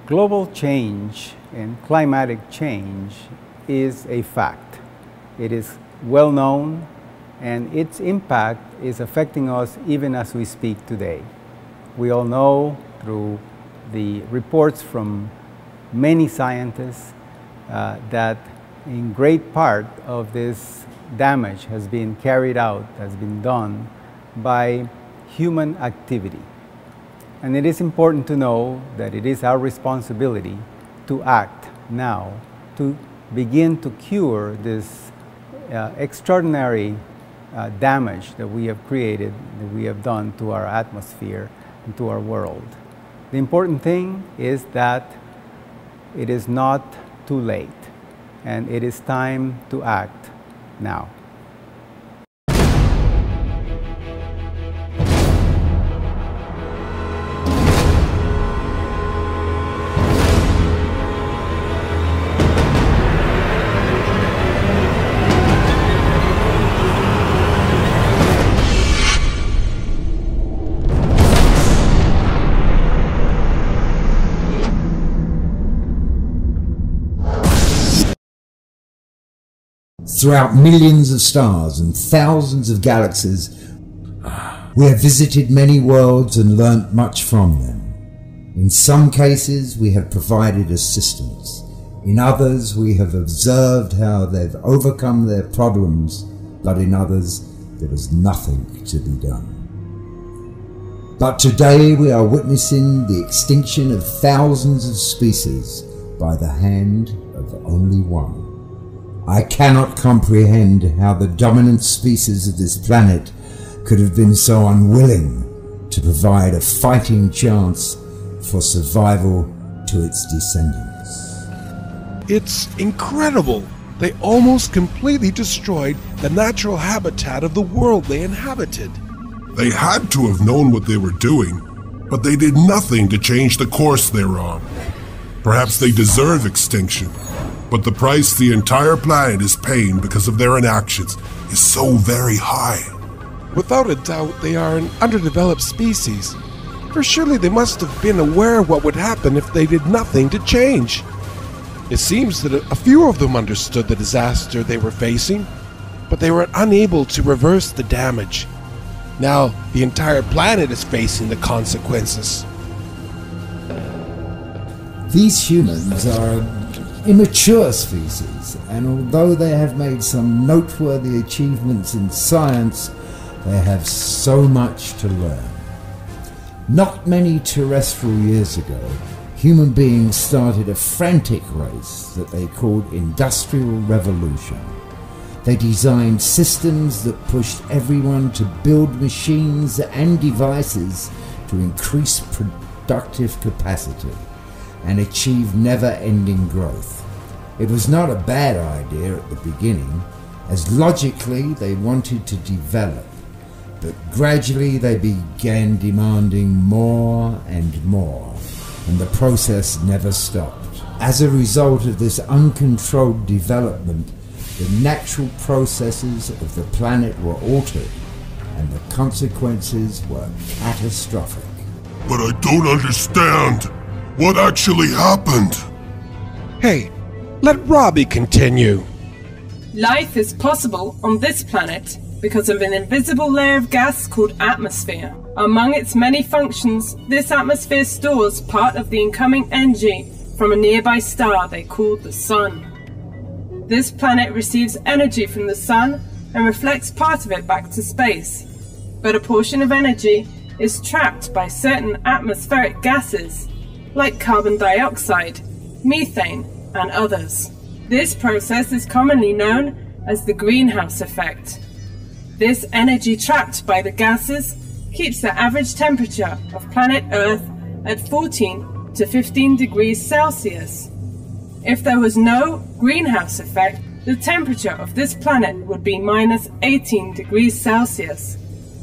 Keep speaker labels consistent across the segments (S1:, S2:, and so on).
S1: Global change and climatic change is a fact. It is well known, and its impact is affecting us even as we speak today. We all know through the reports from many scientists that in great part of this damage has been carried out, has been done by human activity. And it is important to know that it is our responsibility to act now to begin to cure this extraordinary damage that we have created, that we have done to our atmosphere and to our world. The important thing is that it is not too late, and it is time to act now.
S2: Throughout millions of stars and thousands of galaxies, we have visited many worlds and learnt much from them. In some cases, we have provided assistance. In others, we have observed how they've overcome their problems, but in others, there was nothing to be done. But today, we are witnessing the extinction of thousands of species by the hand of only one. I cannot comprehend how the dominant species of this planet could have been so unwilling to provide a fighting chance for survival to its descendants.
S3: It's incredible. They almost completely destroyed the natural habitat of the world they inhabited.
S4: They had to have known what they were doing, but they did nothing to change the course they're on. Perhaps they deserve extinction. But the price the entire planet is paying because of their inactions is so very high.
S3: Without a doubt, they are an underdeveloped species. For surely they must have been aware of what would happen if they did nothing to change. It seems that a few of them understood the disaster they were facing, but they were unable to reverse the damage. Now, the entire planet is facing the consequences.
S2: These humans are immature species, and although they have made some noteworthy achievements in science, they have so much to learn. Not many terrestrial years ago, human beings started a frantic race that they called Industrial Revolution. They designed systems that pushed everyone to build machines and devices to increase productive capacity and achieve never-ending growth. It was not a bad idea at the beginning, as logically they wanted to develop, but gradually they began demanding more and more, and the process never stopped. As a result of this uncontrolled development, the natural processes of the planet were altered, and the consequences were catastrophic.
S4: But I don't understand. What actually happened?
S3: Hey, let Robbie continue.
S5: Life is possible on this planet because of an invisible layer of gas called atmosphere. Among its many functions, this atmosphere stores part of the incoming energy from a nearby star they call the Sun. This planet receives energy from the Sun and reflects part of it back to space. But a portion of energy is trapped by certain atmospheric gases, like carbon dioxide, methane, and others. This process is commonly known as the greenhouse effect. This energy trapped by the gases keeps the average temperature of planet Earth at 14 to 15 degrees Celsius. If there was no greenhouse effect, the temperature of this planet would be minus 18 degrees Celsius,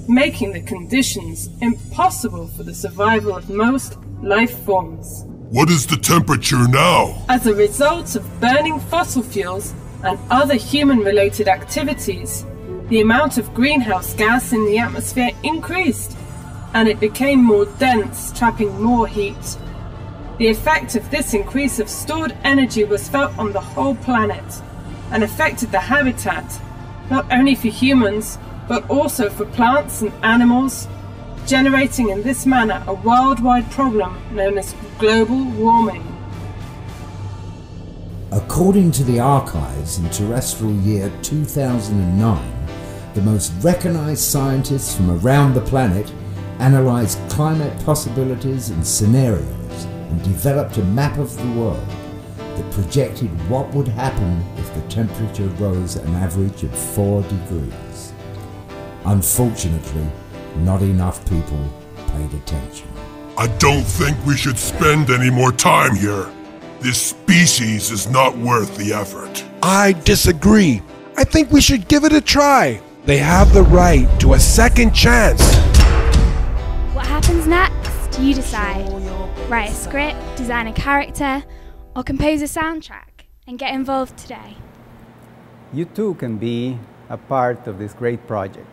S5: making the conditions impossible for the survival of most life forms.
S4: What is the temperature now?
S5: As a result of burning fossil fuels and other human-related activities, the amount of greenhouse gas in the atmosphere increased, and it became more dense, trapping more heat. The effect of this increase of stored energy was felt on the whole planet and affected the habitat, not only for humans, but also for plants and animals, generating in this manner a worldwide problem known as global warming.
S2: According to the archives in terrestrial year 2009, the most recognized scientists from around the planet analyzed climate possibilities and scenarios and developed a map of the world that projected what would happen if the temperature rose an average of 4 degrees. Unfortunately, not enough people paid attention.
S4: I don't think we should spend any more time here. This species is not worth the effort.
S3: I disagree. I think we should give it a try. They have the right to a second chance.
S6: What happens next? You decide. Write a script, design a character, or compose a soundtrack, and get involved today.
S1: You too can be a part of this great project.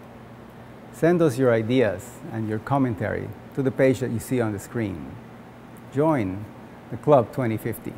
S1: Send us your ideas and your commentary to the page that you see on the screen. Join the Club 2050.